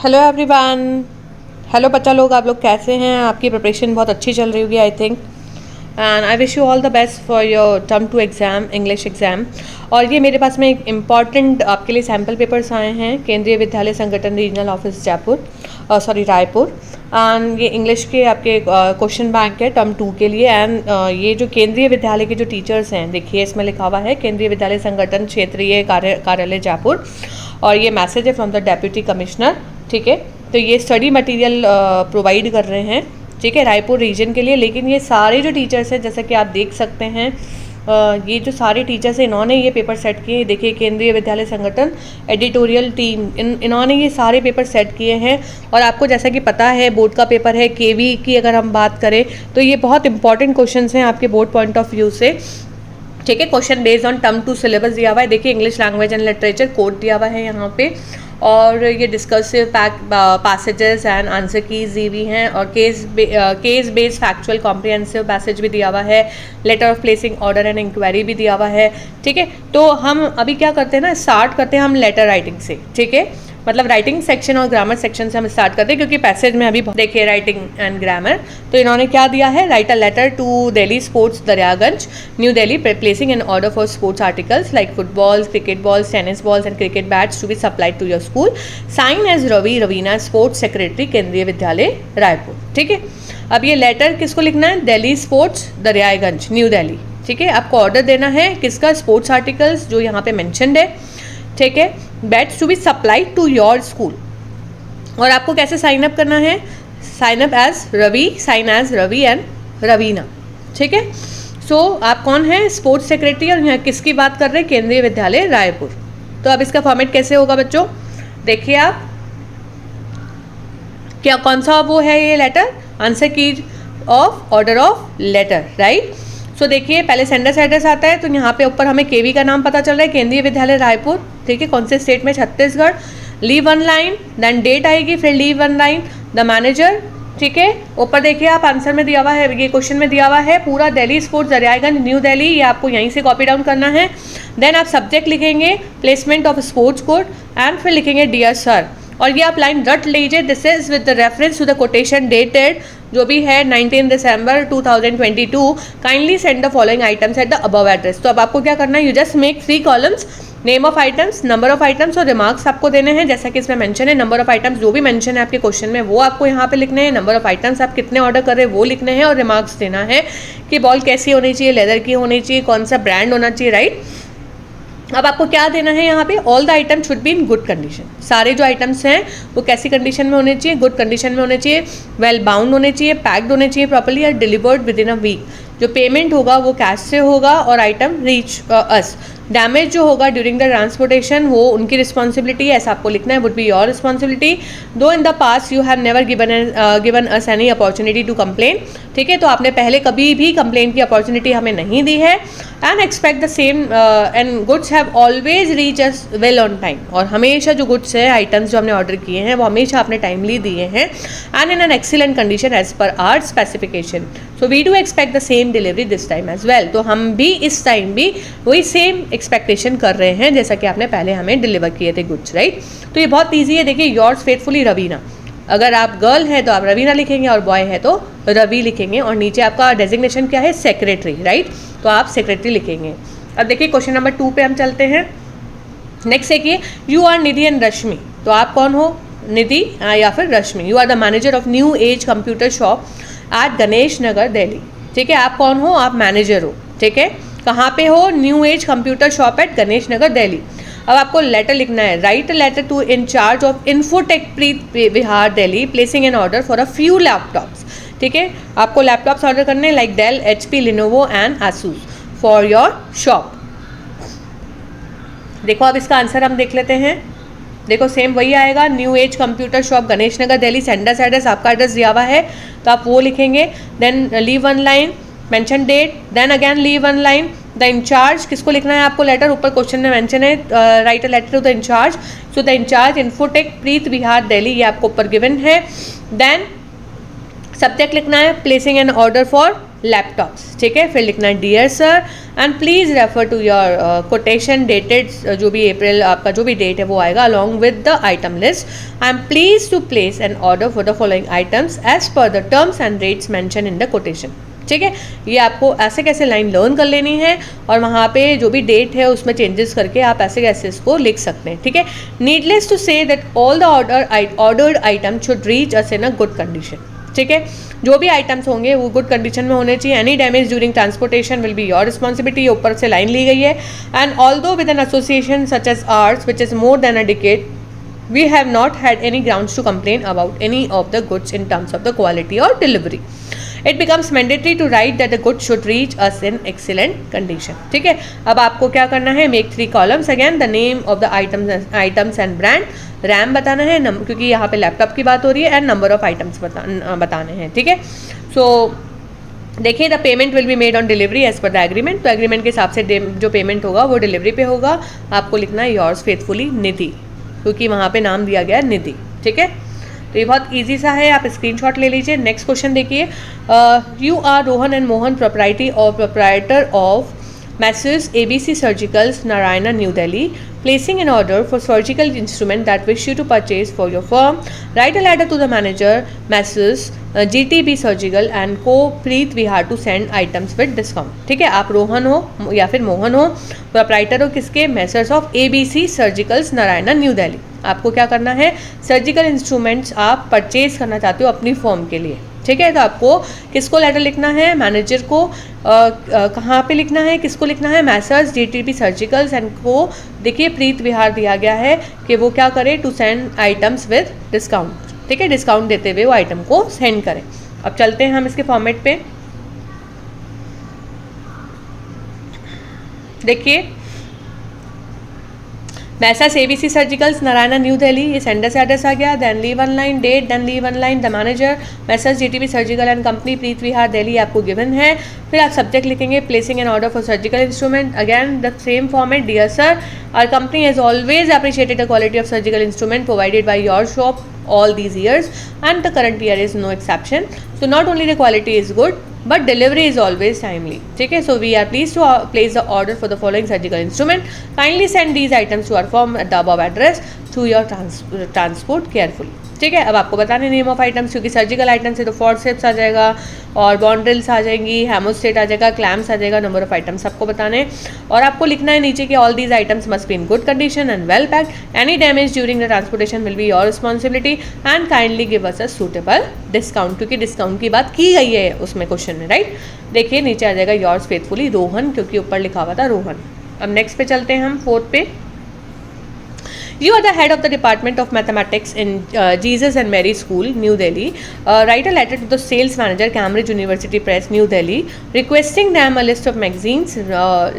Hello everyone. Hello बच्चा लोग, आप लोग कैसे हैं? आपकी प्रिपरेशन बहुत अच्छी चल रही होगी I think, and I wish you all the best for your term two exam, English exam. और ये मेरे पास में एक इम्पॉर्टेंट आपके लिए सैम्पल पेपर्स आए हैं केंद्रीय विद्यालय संगठन regional office Jaipur, Raipur. And ये इंग्लिश के आपके क्वेश्चन बैंक है टर्म 2 के लिए। एंड ये जो केंद्रीय विद्यालय के जो टीचर्स हैं, देखिए इसमें लिखा हुआ है केंद्रीय विद्यालय संगठन क्षेत्रीय कार्यालय जयपुर, और ये मैसेज है फ्रॉम द डेप्यूटी कमिश्नर। ठीक है, तो ये स्टडी मटेरियल प्रोवाइड कर रहे हैं, ठीक है, रायपुर रीजन के लिए। लेकिन ये सारे जो टीचर्स हैं, जैसा कि आप देख सकते हैं, ये जो सारे टीचर्स हैं इन्होंने ये पेपर सेट किए। देखिए केंद्रीय विद्यालय संगठन एडिटोरियल टीम, इन्होंने ये सारे पेपर सेट किए हैं। और आपको जैसा कि पता है बोर्ड का पेपर है, केवी की अगर हम बात करें तो ये बहुत इंपॉर्टेंट क्वेश्चंस हैं आपके बोर्ड पॉइंट ऑफ व्यू से। ठीक है, question based on term 2 syllabus दिया हुआ है। देखिए English language and literature code दिया हुआ है यहाँ पे, और ये discursive passages and answer keys दी हुई हैं, और case based factual comprehensive passage भी दिया हुआ है, letter of placing order and inquiry भी दिया हुआ है। ठीक है, तो हम अभी क्या करते हैं ना, स्टार्ट करते हैं हम लेटर राइटिंग से। ठीक है, मतलब राइटिंग सेक्शन और ग्रामर सेक्शन से हम स्टार्ट करते हैं, क्योंकि पैसेज में अभी देखिए राइटिंग एंड ग्रामर। तो इन्होंने क्या दिया है, write a letter to Delhi sports Daryaganj new Delhi placing an order for sports articles like footballs, cricket balls, tennis balls and cricket bats to be supplied to your school, sign as Ravi Raveena sports secretary Kendriya Vidyalaya Raipur. ठीक है, अब ये letter किसको लिखना है, Delhi sports Daryaganj new Delhi. ठीक है, आपको ऑर्डर देना है किसका, स्पोर्ट्स आर्टिकल्स जो यहाँ पे मैंशनड है। ठीक है, bats to be supplied to your school. और आपको कैसे साइन अप करना है, sign up as Ravi, sign as Ravi and Raveena. ठीक है, सो आप कौन है, स्पोर्ट्स सेक्रेटरी, और यहाँ किसकी बात कर रहे हैं, केंद्रीय विद्यालय रायपुर। तो अब इसका फॉर्मेट कैसे होगा बच्चों, देखिए आप, क्या कौन सा वो है ये लेटर, आंसर की of order of letter, right. So देखिए पहले सेंडर्स एड्रेस आता है, तो यहाँ पे ऊपर हमें केवी का नाम पता चल रहा है, केंद्रीय विद्यालय रायपुर। ठीक है, कौन से स्टेट में, Chhattisgarh. Leave one line, then date आएगी, फिर leave one line, the manager. ठीक है, ऊपर देखिए आप आंसर में दिया हुआ है, ये क्वेश्चन में दिया हुआ है पूरा Delhi sports Daryaganj new Delhi, ये आपको यहीं से कॉपी डाउन करना है। देन आप सब्जेक्ट लिखेंगे placement of sports code, and फिर लिखेंगे डियर सर। और ये आप लाइन रट लीजिए, this is with the reference to the quotation dated जो भी है 19 December 2022, kindly send the following items at the above address. तो अब आपको क्या करना है, you just make 3 columns, name of items, number of items और रिमार्क्स आपको देने हैं, जैसा कि इसमें मेंशन है। नंबर ऑफ आइटम्स जो भी मेंशन है आपके क्वेश्चन में वो आपको यहाँ पे लिखने हैं, नंबर ऑफ आइटम्स आप कितने ऑर्डर कर रहे हैं वो लिखने हैं, और रिमार्क्स देना है कि बॉल कैसी होनी चाहिए, लेदर की होनी चाहिए, कौन सा ब्रांड होना चाहिए, राइट। अब आपको क्या देना है यहाँ पे, all the item should be in good condition. सारे जो आइटम्स हैं वो कैसी कंडीशन में होने चाहिए, गुड कंडीशन में होने चाहिए, वेल बाउंड होने चाहिए, पैक्ड होने चाहिए प्रॉपर्ली, और delivered within a week. जो पेमेंट होगा वो कैश से होगा, और आइटम रीच अस। डैमेज जो होगा ड्यूरिंग द ट्रांसपोर्टेशन वो उनकी रिस्पॉन्सिबिलिटी है, ऐसा आपको लिखना है, would be your responsibility. Though in the past you have never given us any opportunity to complain. ठीक है, तो आपने पहले कभी भी कंप्लेन की अपॉर्चुनिटी हमें नहीं दी है। And expect the same and goods have always reach us well on time. और हमेशा जो गुड्स है, आइटम्स जो हमने ऑर्डर किए हैं वो हमेशा आपने टाइमली दिए हैं, and in an excellent condition as per our specification. So we do expect the same delivery this time as well. तो हम भी इस टाइम भी वही सेम एक्सपेक्टेशन कर रहे हैं जैसा कि आपने पहले हमें डिलीवर किए थे गुड्स, राइट। तो ये बहुत ईजी है, देखिए योर्स फेथफुली रवीना। अगर आप गर्ल है तो आप रवीना लिखेंगे, और बॉय है तो रवि लिखेंगे, और नीचे आपका डेजिग्नेशन क्या है, सेक्रेटरी, राइट। तो आप सेक्रेटरी लिखेंगे। अब देखिए क्वेश्चन नंबर 2 पे हम चलते हैं। नेक्स्ट देखिए, you are Nidhi and Rashmi. तो आप कौन हो, निधि या फिर Rashmi. You are the manager of New Age computer shop at Ganesh Nagar Delhi. ठीक है, आप कौन हो, आप मैनेजर हो। ठीक है, कहाँ पे हो, New Age computer shop at Ganesh Nagar Delhi. अब आपको लेटर लिखना है, write a letter to incharge of Infotech Preet Vihar Delhi placing an order for a few laptops. ठीक है, आपको लैपटॉप्स ऑर्डर करने हैं like Dell, HP, Lenovo and Asus for your shop. देखो अब इसका आंसर हम देख लेते हैं। देखो सेम वही आएगा, New Age computer shop Ganesh Nagar Delhi, senders address आपका एड्रेस दिया हुआ है तो आप वो लिखेंगे। Then leave one line, mention date, then again leave one line, the incharge, किसको लिखना है आपको लेटर, ऊपर क्वेश्चन में मेंशन है, write a letter to the incharge. So the incharge Infotech Preet Vihar Delhi, ये आपको ऊपर गिवन है। देन सब्जेक्ट लिखना है, placing an order for laptops, ठीक है। फिर लिखना है dear sir and please refer to your quotation dated, जो भी अप्रैल आपका जो भी डेट है वो आएगा, along with the item list. I am please to place an order for the following items as per the terms and rates mention in the quotation, ठीक है। ये आपको ऐसे कैसे लाइन लर्न कर लेनी है और वहाँ पे जो भी डेट है उसमें चेंजेस करके आप ऐसे कैसे इसको लिख सकते हैं, ठीक है। Needless to say that all the ordered item should reach us in a good condition, ठीक है। जो भी आइटम्स होंगे वो गुड कंडीशन में होने चाहिए। Any damage during transportation will be your responsibility, ऊपर से लाइन ली गई है। And although with an association such as ours which is more than a decade, we have not had any grounds to complain about any of the goods in terms of the quality or delivery. It becomes mandatory to write that the goods should reach us in excellent condition, ठीक है। अब आपको क्या करना है, make 3 columns again, the name of the items and brand, RAM बताना है क्योंकि यहाँ पे लैपटॉप की बात हो रही है, एंड नंबर ऑफ आइटम्स बताने हैं, ठीक है। सो देखिए the payment will be made on delivery as per the agreement, तो एग्रीमेंट के हिसाब से जो पेमेंट होगा वो डिलीवरी पे होगा। आपको लिखना है योर्स फेथफुली निधि, क्योंकि वहाँ पे नाम दिया गया निधि, ठीक है। तो ये बहुत इजी सा है, आप स्क्रीनशॉट ले लीजिए। नेक्स्ट क्वेश्चन देखिए, you are Rohan and Mohan proprietor of messrs ABC Surgicals, Narayana, New Delhi, placing an order for surgical instrument that wish you to purchase for your firm. Write a letter to the manager, Messrs. GTB Surgical and Co. Preet Vihar to send items with discount, ठीक है। आप रोहन हो या फिर मोहन हो, proprietor हो किसके, Messrs of ABC Surgicals, Narayana, New Delhi. आपको क्या करना है, सर्जिकल इंस्ट्रूमेंट्स आप परचेज करना चाहते हो अपनी फर्म के लिए, ठीक है। तो आपको किसको लेटर लिखना है, मैनेजर को, कहाँ पे लिखना है, किसको लिखना है, मैसर्स GTB सर्जिकल्स एंड को। देखिए प्रीत विहार दिया गया है कि वो क्या करे, to send items with discount, ठीक है। डिस्काउंट देते हुए वो आइटम को सेंड करें। अब चलते हैं हम इसके फॉर्मेट पे। देखिए Messrs ABC surgicals, Narayana, New Delhi, ये सेंडर से एड्रेस आ गया। Then leave one line date, then leave one line the manager, Messrs GTB surgical and company, Preet Vihar, Delhi आपको गिवन है। फिर आप सब्जेक्ट लिखेंगे placing an order for surgical instrument, again the same format, dear sir our company has always appreciated the quality of surgical instrument provided by your shop all these years and the current year is no exception. So not only the quality is good but delivery is always timely, ठीक है। So we are pleased to place the order for the following surgical instrument. Kindly send these items to our firm at the above address through your transport carefully, ठीक है। अब आपको बताने name of items, क्योंकि surgical items है तो forceps आ जाएगा और बॉन्ड्रिल्स आ जाएंगी, हेमोस्टेट आ जाएगा, क्लैम्प्स आ जाएगा, नंबर ऑफ आइटम्स आपको बताने। और आपको लिखना है नीचे कि all these items must be in good condition and well packed, any damage during the transportation will be your responsibility and kindly give us a suitable discount, क्योंकि डिस्काउंट की बात की गई है उसमें क्वेश्चन में, राइट। देखिए नीचे आ जाएगा योर्स फेथफुली रोहन, क्योंकि ऊपर लिखा हुआ था रोहन। अब नेक्स्ट पे चलते हैं हम, 4th पे। You are the head of the Department of Mathematics in Jesus and Mary School, New Delhi. Write a letter to the sales manager, Cambridge University Press, New Delhi, requesting them a list of magazines,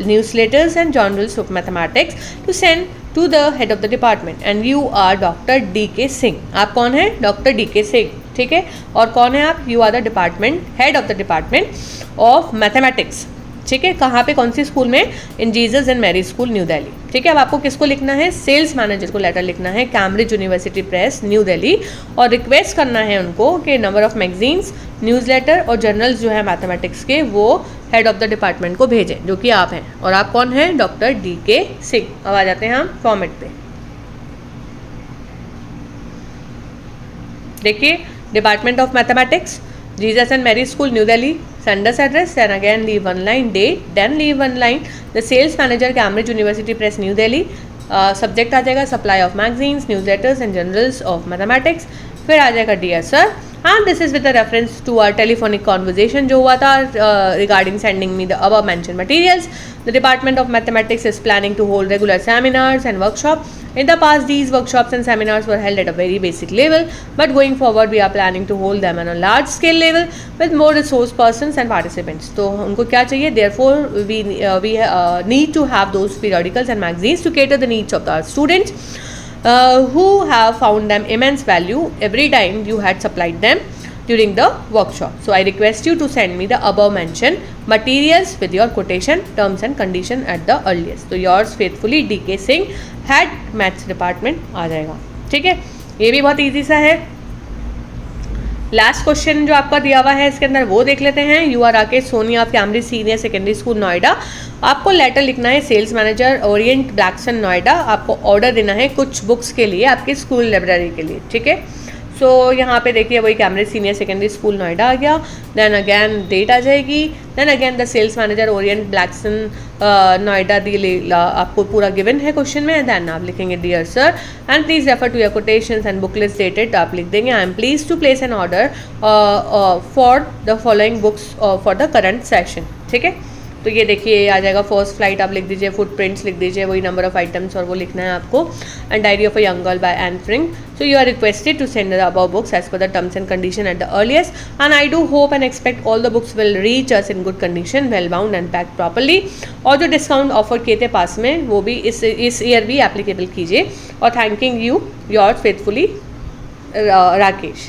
newsletters and journals of mathematics to send to the head of the department. And you are Dr. D.K. Singh. आप कौन है, Dr. D.K. Singh, ठीक है। और कौन है आप, you are the department head of the Department of Mathematics, ठीक है। कहाँ पे, कौन सी स्कूल में, in Jesus and Mary school, new Delhi, ठीक है। अब आपको किसको लिखना है, सेल्स मैनेजर को लेटर लिखना है, Cambridge university press, new Delhi, और रिक्वेस्ट करना है उनको कि नंबर ऑफ मैगजीन्स, न्यूज़लेटर और जर्नल्स जो है मैथमेटिक्स के वो हेड ऑफ द डिपार्टमेंट को भेजें, जो कि आप हैं। और आप कौन हैं, डॉक्टर D.K. सिंह। अब आ जाते हैं हम फॉर्मेट पे। देखिए department of mathematics, Jesus and Mary School, New Delhi, sender's address, then again leave one line date, then leave one line the sales manager, Cambridge University Press, New Delhi, subject आ जाएगा supply of magazines, newsletters and journals of mathematics, फिर आ जाएगा dear sir and this is with a reference to our telephonic conversation जो हुआ था regarding sending me the above mentioned materials. The Department of Mathematics is planning to hold regular seminars and workshops. In the past, these workshops and seminars were held at a very basic level, but going forward, we are planning to hold them on a large scale level with more resource persons and participants. तो उनको क्या चाहिए? Therefore, we need to have those periodicals and magazines to cater the needs of our students who have found them immense value every time you had supplied them during the workshop. So I request you to send me the above mentioned materials with your quotation, terms and condition at the earliest. So yours faithfully D.K. Singh, head maths department आ जाएगा, ठीक है। ये भी बहुत easy सा है। Last question जो आपका दिया हुआ है इसके अंदर वो देख लेते हैं। You are Rakesh Soni of Cambridge senior secondary school Noida. आपको लेटर लिखना है sales manager Orient Blackswan Noida. आपको ऑर्डर देना है कुछ बुक्स के लिए आपकी स्कूल लाइब्रेरी के लिए, ठीक है। सो यहाँ पे देखिए वही Cambridge senior secondary school Noida आ गया। देन अगेन डेट आ जाएगी। Then again the sales manager Orient Blackswan Noida दी आपको पूरा गिवन है क्वेश्चन में। देन आप लिखेंगे dear sir and please refer to your quotations and booklets dated. आप लिख देंगे I am please to place an order for the following books for the current session, ठीक है। तो ये देखिए आ जाएगा फर्स्ट फ्लाइट आप लिख दीजिए, फुटप्रिंट्स लिख दीजिए, वही नंबर ऑफ आइटम्स और वो लिखना है आपको। And diary of a young girl by Anne Frank. So you are requested to send the above books as per the terms and condition at the earliest, and I do hope and expect all the books will reach us in good condition, well bound and packed properly। और जो discount offer किए थे पास में वो भी इस year भी applicable कीजिए। और thanking you your faithfully Rakesh,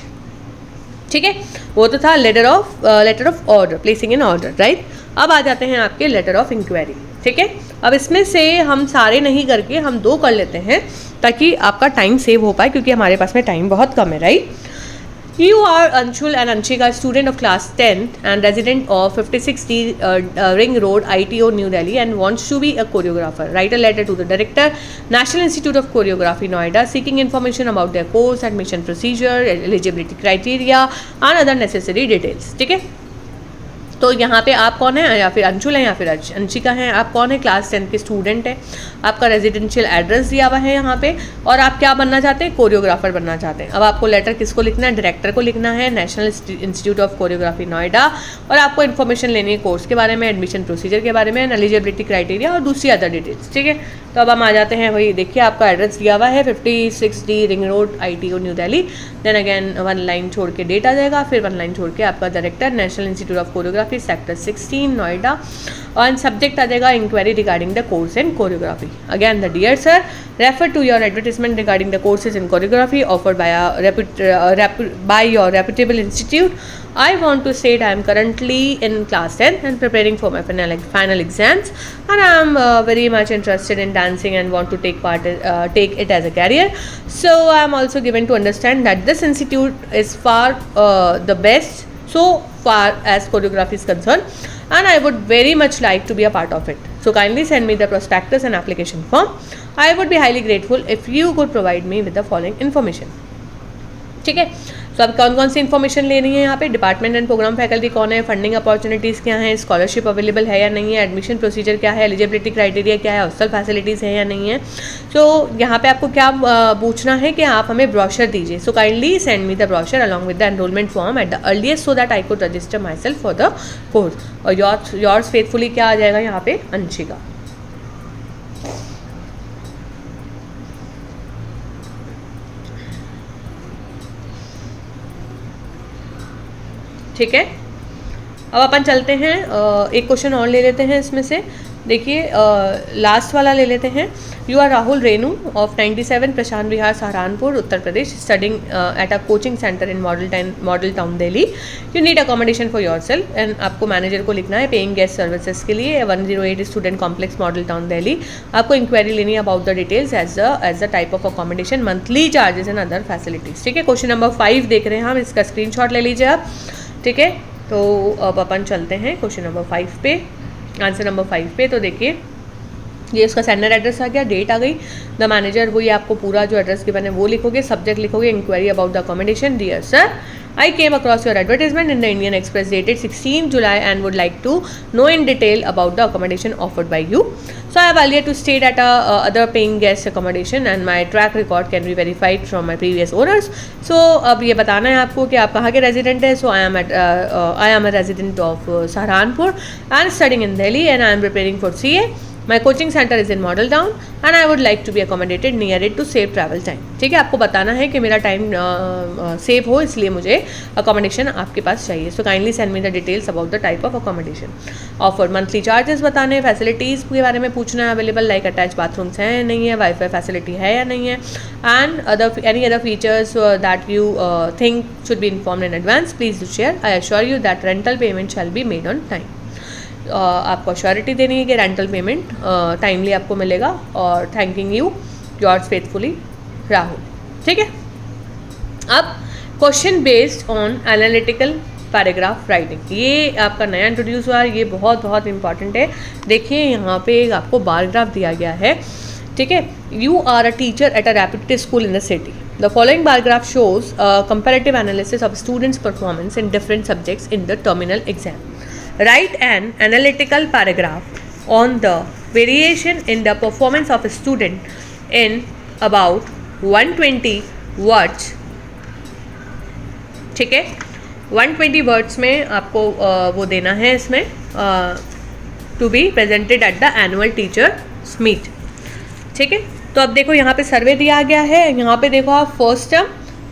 ठीक है। वो तो था letter of order, placing in order, right. अब आ जाते हैं आपके लेटर ऑफ इंक्वायरी, ठीक है। अब इसमें से हम सारे नहीं करके हम 2 कर लेते हैं ताकि आपका टाइम सेव हो पाए, क्योंकि हमारे पास में टाइम बहुत कम है, right. You are Anshul and Anshika, student of class 10th and resident of 56D Ring Road, ITO, New Delhi, and wants to be a choreographer. Write a letter to the director, National Institute of Choreography, Noida, seeking information about their course, admission procedure, eligibility criteria, and other necessary details. ठीक है। तो यहाँ पे आप कौन है, या फिर अंशुल है या फिर अंशिका हैं, आप कौन है, क्लास 10 के स्टूडेंट है, आपका रेजिडेंशियल एड्रेस दिया हुआ है यहाँ पे, और आप क्या बनना चाहते हैं, कोरियोग्राफर बनना चाहते हैं। अब आपको लेटर किसको लिखना है, डायरेक्टर को लिखना है, national institute of choreography Noida. और आपको इन्फॉर्मेशन लेनी है कोर्स के बारे में, एडमिशन प्रोसीजर के बारे में, एलिजिबिलिटी क्राइटेरिया और दूसरी अदर डिटेल्स, ठीक है। तो अब हम आ जाते हैं, वही देखिए आपका एड्रेस दिया हुआ है 56D ring road, ITO, new Delhi. Then again 1 line छोड़ के डेट आ जाएगा, फिर 1 लाइन छोड़ के आपका director, national institute of choreography, sector 16 Noida. और सब्जेक्ट आ जाएगा inquiry regarding the course in choreography. Again the dear sir, refer to your advertisement regarding the courses in choreography offered by your reputable institute. I want to state I am currently in class 10 and preparing for my final exams, and I am very much interested in dancing and want to take it as a career. So I am also given to understand that this institute is far the best so far as choreography is concerned, and I would very much like to be a part of it. So kindly send me the prospectus and application form. I would be highly grateful if you could provide me with the following information. ठीक है। तो अब कौन कौन सी information लेनी है यहाँ पे, डिपार्टमेंट एंड प्रोग्राम फैकल्टी कौन है, फंडिंग अपॉर्चुनिटीज़ क्या हैं, स्कॉलरशिप अवेलेबल है या नहीं है, एडमिशन प्रोसीजर क्या है, एलिजिबिलिटी क्राइटेरिया क्या है, हॉस्टल फैसिलिटीज़ है या नहीं है। तो यहाँ पे आपको क्या पूछना है कि आप हमें ब्रोशर दीजिए। So kindly send me the brochure along with the enrolment form at the earliest so that I could register my self for the course. और योर्स फेथफुली क्या आ जाएगा यहाँ पे, अंशिका। ठीक है। अब अपन चलते हैं, एक क्वेश्चन और ले लेते हैं इसमें से। देखिए लास्ट वाला ले लेते हैं। You are Rahul Renu of 97 Prashant Vihar Saharanpur Uttar Pradesh, studying at a coaching centre in Model Town Delhi. You need accommodation for yourself, and आपको मैनेजर को लिखना है पेइंग गेस्ट सर्विसेज के लिए 108 student complex Model Town Delhi. आपको इंक्वायरी लेनी है about the details as the type of accommodation, monthly charges and other facilities. ठीक है। क्वेश्चन नंबर 5 देख रहे हैं हम, इसका स्क्रीनशॉट ले लीजिए आप। ठीक है। तो अब अपन चलते हैं क्वेश्चन नंबर 5 पे, आंसर नंबर 5 पे। तो देखिए ये उसका सेंडर एड्रेस आ गया, डेट आ गई, द मैनेजर, वही आपको पूरा जो एड्रेस गिवन है वो लिखोगे, सब्जेक्ट लिखोगे inquiry about the accommodation. Dear sir, I came across your advertisement in the Indian Express dated 16 July and would like to know in detail about the accommodation offered by you. So I have earlier to stayed at other paying guest accommodation and my track record can be verified from my previous owners. So अब ये बताना है आपको कि आप कहाँ के resident हैं। So I am a resident of Saharanpur and studying in Delhi and I am preparing for CA. My coaching center is in Model Town and I would like to be accommodated near it to save travel time. ठीक है। आपको बताना है कि मेरा time save हो, इसलिए मुझे अकोमोडेशन आपके पास चाहिए। So kindly send me the details about the type of accommodation offer, monthly charges बताने, फैसिलिटीज़ के बारे में पूछना है, अवेलेबल लाइक अटैच बाथरूम्स हैं या नहीं है, वाईफाई फैसिलिटी है या नहीं है, and any other features that you think should be informed in advance, please do share. I assure you that rental payment shall be made on time. आपको assurity देनी है कि रेंटल पेमेंट टाइमली आपको मिलेगा। और thanking you yours faithfully Rahul. ठीक है। अब question based on analytical paragraph writing, ये आपका नया इंट्रोड्यूस हुआ है, ये बहुत बहुत इंपॉर्टेंट है। देखिए यहाँ पे एक आपको बार ग्राफ दिया गया है, ठीक है। You are a teacher at a reputed school in the city. The following bar graph shows comparative analysis of students performance in different subjects in the terminal exam. Right an analytical paragraph on the variation in the performance of a student in about 120 words, ठीक है। 120 words में आपको वो देना है इसमें, to be presented at the annual teachers meet, ठीक है। तो अब देखो यहाँ पे सर्वे दिया गया है, यहाँ पे देखो आप first term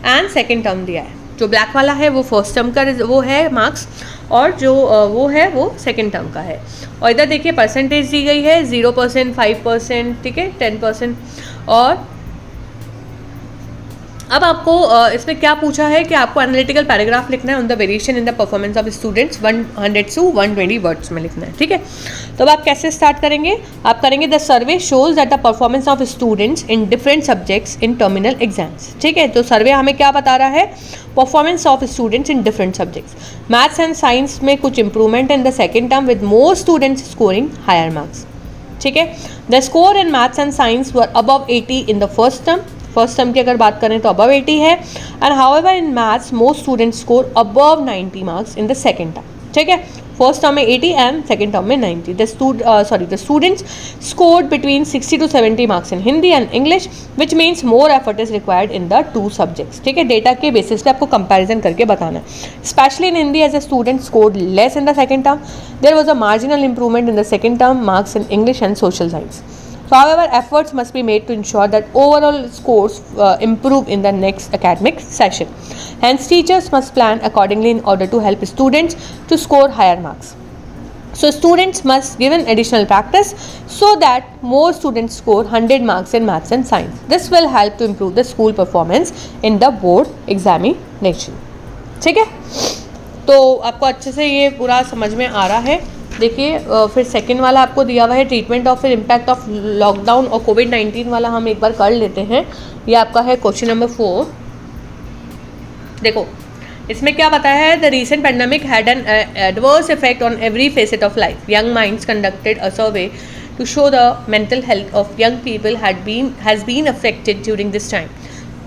and second term दिया है। जो ब्लैक वाला है वो फर्स्ट टर्म का वो है मार्क्स, और जो वो है वो सेकंड टर्म का है। और इधर देखिए परसेंटेज दी गई है 0%, 5%, ठीक है, 10%। और अब आपको इसमें क्या पूछा है कि आपको एनालिटिकल पैराग्राफ लिखना है on the variation in the performance of students 100 to 120 words में लिखना है, ठीक है। तो अब आप कैसे स्टार्ट करेंगे, आप करेंगे the survey shows that the performance of students in different subjects in terminal exams, ठीक है। तो सर्वे हमें क्या बता रहा है, performance of students in different subjects. Maths and science में कुछ improvement in the second term with more students scoring higher marks, ठीक है। The score in maths and science were above 80 in the first term. First term की अगर बात करें तो above 80 है, and however in maths most students score above 90 marks in the second term, ठीक है। फर्स्ट टर्म में 80 एंड सेकेंड टर्म में 90। The students scored between 60 to 70 marks in Hindi and English, which means more effort is required in the two subjects, ठीक है। Data के basis पे आपको comparison करके बताना है। Specially in Hindi as a student scored less in the second term, there was a marginal improvement in the second term marks in English and social science. So, however, efforts must be made to ensure that overall scores improve in the next academic session. Hence, teachers must plan accordingly in order to help students to score higher marks. So, students must given additional practice so that more students score 100 marks in maths and science. This will help to improve the school performance in the board examination. ठीक है, तो आपको अच्छे से ये पूरा समझ में आ रहा है। देखिए फिर सेकंड वाला आपको दिया हुआ है ट्रीटमेंट ऑफ फिर इम्पैक्ट ऑफ लॉकडाउन और कोविड-19 वाला हम एक बार कर लेते हैं। ये आपका है क्वेश्चन नंबर 4। देखो इसमें क्या बताया है, the recent pandemic had an adverse effect on every facet of life. Young minds conducted a survey to show the mental health of young people has been affected during this time.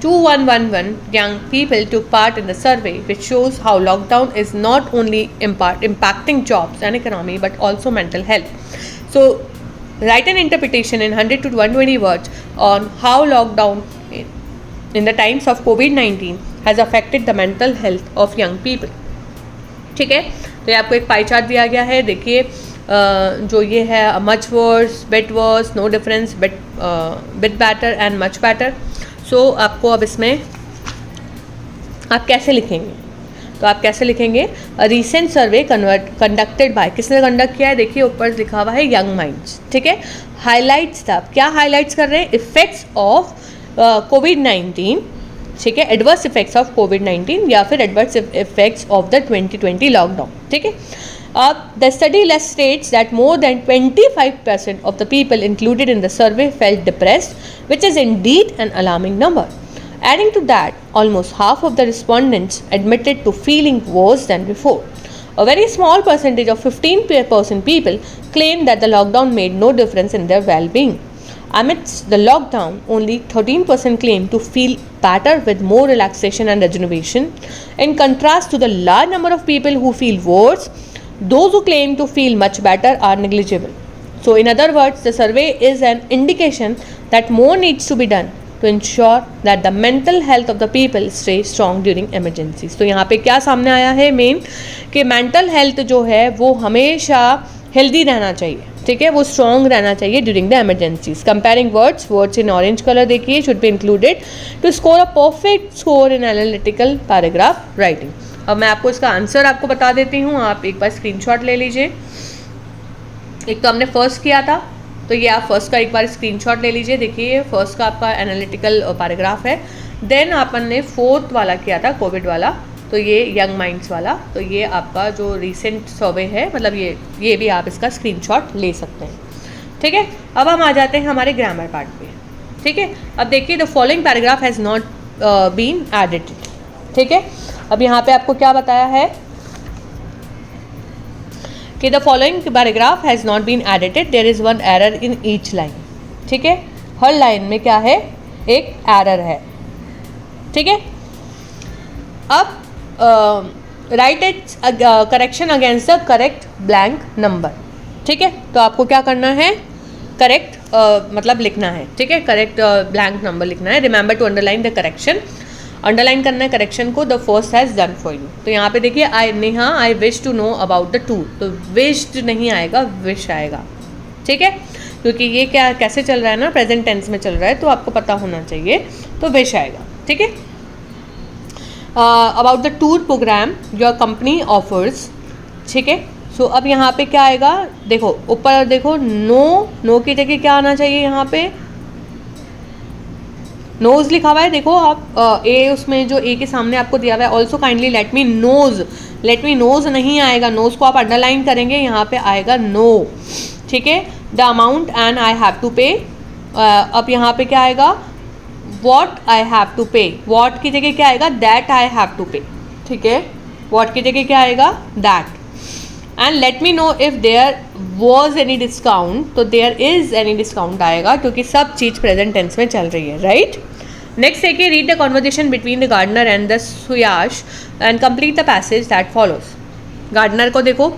2111 young people took part in the survey, which shows how lockdown is not only impacting jobs and economy but also mental health. So, write an interpretation in 100 to 120 words on how lockdown in the times of COVID-19 has affected the mental health of young people. ठीक है, तो ये आपको एक pie chart दिया गया है। देखिए जो ये है much worse, bit worse, no difference, bit better and much better. सो आपको अब इसमें आप कैसे लिखेंगे, तो आप कैसे लिखेंगे, रिसेंट सर्वे कंडक्टेड बाय, किसने कंडक्ट किया है, देखिए ऊपर लिखा हुआ है यंग माइंड्स, ठीक है। हाईलाइट्स था, क्या हाईलाइट्स कर रहे हैं, इफेक्ट्स ऑफ कोविड-19, ठीक है, एडवर्स इफेक्ट्स ऑफ कोविड-19 या फिर adverse effects of the 2020 lockdown, ठीक है। The study less states that more than 25% of the people included in the survey felt depressed, which is indeed an alarming number. Adding to that, almost half of the respondents admitted to feeling worse than before. A very small percentage of 15% people claimed that the lockdown made no difference in their well-being. Amidst the lockdown, only 13% claimed to feel better with more relaxation and rejuvenation. In contrast to the large number of people who feel worse, those who claim to feel much better are negligible. So, in other words, the survey is an indication that more needs to be done to ensure that the mental health of the people stay strong during emergencies. तो यहाँ पे क्या सामने आया है main, कि mental health जो है वो हमेशा हेल्दी रहना चाहिए, ठीक है, वो स्ट्रॉन्ग रहना चाहिए during the emergencies. Comparing words in orange colour देखिए, should be included to score a perfect score in analytical paragraph writing. अब मैं आपको इसका आंसर आपको बता देती हूँ, आप एक बार स्क्रीनशॉट ले लीजिए। एक तो हमने फर्स्ट किया था, तो ये आप फर्स्ट का एक बार स्क्रीनशॉट ले लीजिए। देखिए फर्स्ट का आपका एनालिटिकल पैराग्राफ है। देन अपन ने फोर्थ वाला किया था कोविड वाला, तो ये यंग माइंड्स वाला, तो ये आपका जो रिसेंट सर्वे है, मतलब ये भी आप इसका स्क्रीनशॉट ले सकते हैं, ठीक है। अब हम आ जाते हैं हमारे ग्रामर पार्ट पे, ठीक है। अब देखिए the following paragraph has not been edited, ठीक है। अब यहाँ पे आपको क्या बताया है कि the following paragraph has not been edited, there is one error in each line. ठीक है, हर लाइन में क्या है, एक एरर है। ठीक है, अब right it correction against the correct blank number. ठीक है, तो आपको क्या करना है, करेक्ट मतलब लिखना है। ठीक है, करेक्ट ब्लैंक नंबर लिखना है। Remember to underline the correction, underline करना है करेक्शन को। The first has done for you. तो यहाँ पे देखिए, I Neha I wish to know about the tour, तो विश्ड नहीं आएगा, विश आएगा। ठीक है, क्योंकि ये क्या कैसे चल रहा है ना, प्रेजेंट टेंस में चल रहा है, तो आपको पता होना चाहिए, तो विश आएगा। ठीक है, about the tour programme your company offers. ठीक है, सो अब यहाँ पे क्या आएगा, देखो ऊपर देखो, नो की जगह क्या आना चाहिए, यहाँ पे नोज लिखा हुआ है। देखो आप ए, उसमें जो ए के सामने आपको दिया हुआ है, also kindly let me knows नहीं आएगा, नोज को आप अंडरलाइन करेंगे, यहाँ पे आएगा नो। ठीक है, the amount and I have to pay, अब यहाँ पे क्या आएगा, what I have to pay, what की जगह क्या आएगा, दैट आई हैव टू पे। ठीक है, वॉट की जगह क्या आएगा, that. And let me know if there was any discount, तो देयर इज एनी डिस्काउंट आएगा, क्योंकि सब चीज़ प्रेजेंट टेंस में चल रही है, राइट। नेक्स्ट देखिए, read the conversation between the gardener and the Suyash and complete the passage that follows. Gardener को देखो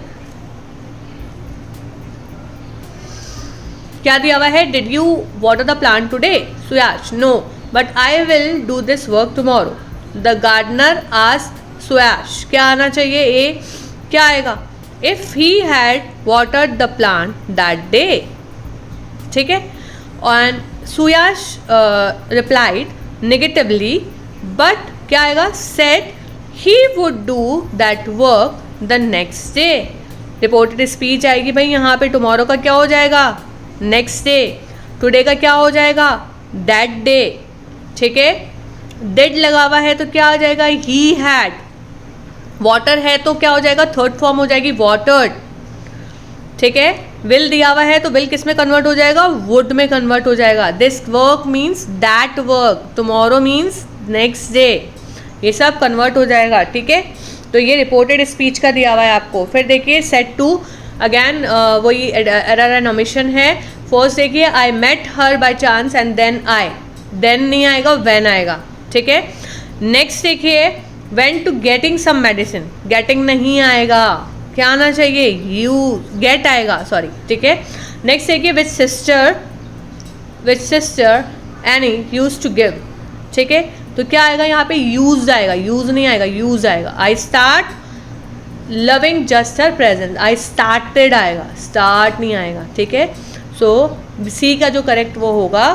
क्या दिया हुआ है, did you water the plant today, Suyash no, but I will do this work tomorrow. The gardener asked Suyash, क्या आना चाहिए, A क्या आएगा, if he had watered the plant that day. ठीक है, and Suyash replied negatively, but क्या आएगा, said he would do that work the next day. Reported speech आएगी भाई, यहाँ पे टुमारो का क्या हो जाएगा, नेक्स्ट डे, टुडे का क्या हो जाएगा, दैट डे। ठीक है, डिड लगा हुआ है तो क्या आ जाएगा, ही हैड, वाटर है तो क्या हो जाएगा, थर्ड फॉर्म हो जाएगी वाटर्ड। ठीक है, विल दिया हुआ है तो विल किस में कन्वर्ट हो जाएगा, वुड में कन्वर्ट हो जाएगा। This work means that work, tomorrow means next day, ये सब कन्वर्ट हो जाएगा। ठीक है, तो ये रिपोर्टेड स्पीच का दिया हुआ है आपको। फिर देखिए सेट टू, अगैन वही एरर एंड ओमिशन है। फर्स्ट देखिए, I met her by chance and then नहीं आएगा, व्हेन आएगा। ठीक है, नेक्स्ट देखिए, went to getting some medicine, getting नहीं आएगा, क्या आना चाहिए, यू गेट आएगा, सॉरी। ठीक है, नेक्स्ट देखिए, which sister Annie use to give. ठीक है, तो क्या आएगा यहाँ पे, यूज आएगा, यूज नहीं आएगा, यूज आएगा। I start loving just her present, I started आएगा, स्टार्ट नहीं आएगा। ठीक है, सो सी का जो करेक्ट वो होगा,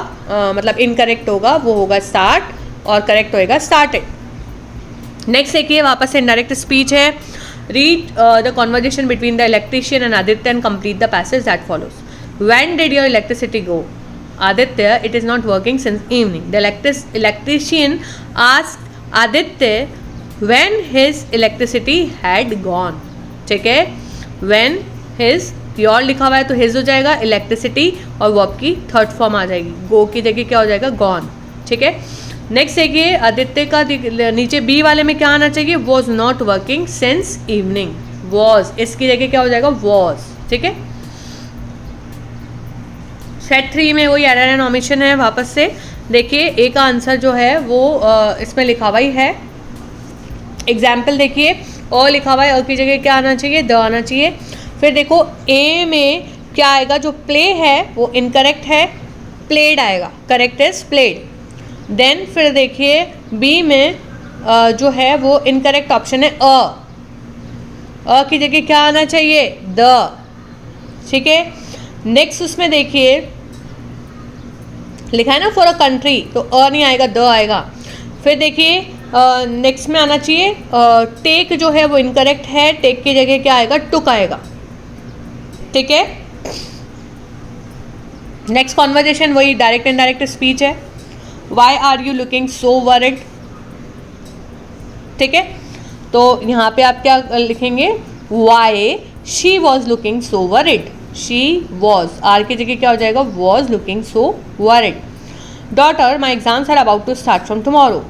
मतलब इनकरेक्ट होगा, वो होगा स्टार्ट, और करेक्ट होएगा स्टार्टेड। नेक्स्ट देखिए, वापस से इनडायरेक्ट स्पीच है। Read the conversation between the electrician and Aditya and complete the passage that follows. When did your electricity go, Aditya, it is not working since evening. The electrician asked Aditya when his electricity had gone। ठीक है, when his, your लिखा हुआ है तो his हो जाएगा, electricity और verb की थर्ड फॉर्म आ जाएगी, गो की जगह क्या हो जाएगा, गॉन। ठीक है, नेक्स्ट देखिए, आदित्य का नीचे बी वाले में क्या आना चाहिए, was not working since evening, was, इसकी जगह क्या हो जाएगा, वॉज। ठीक है, सेट 3 में वही एरर एंड ओमिशन है। वापस से देखिए, ए का आंसर जो है वो इसमें लिखा हुआ ही है। एग्जाम्पल देखिए, और लिखा हुआ है, और की जगह क्या आना चाहिए, द आना चाहिए। फिर देखो ए में क्या आएगा, जो प्ले है वो इनकरेक्ट है, प्लेड आएगा, करेक्ट इज प्लेड। देन फिर देखिए बी में जो है वो इनकरेक्ट ऑप्शन है, अ की जगह क्या आना चाहिए, द। ठीक है, नेक्स्ट उसमें देखिए लिखा है ना फॉर अ कंट्री, तो अ नहीं आएगा, द आएगा। फिर देखिए नेक्स्ट में आना चाहिए, टेक जो है वो इनकरेक्ट है, टेक की जगह क्या आएगा, टुक आएगा। ठीक है, नेक्स्ट कॉन्वर्जेशन वही डायरेक्ट इनडायरेक्ट स्पीच है। Why are you looking so worried. ठीक है, तो यहाँ पे आप क्या लिखेंगे, why she was looking so worried, she was, are की जगह क्या हो जाएगा, was looking so worried. Daughter, my exams are about to start from tomorrow.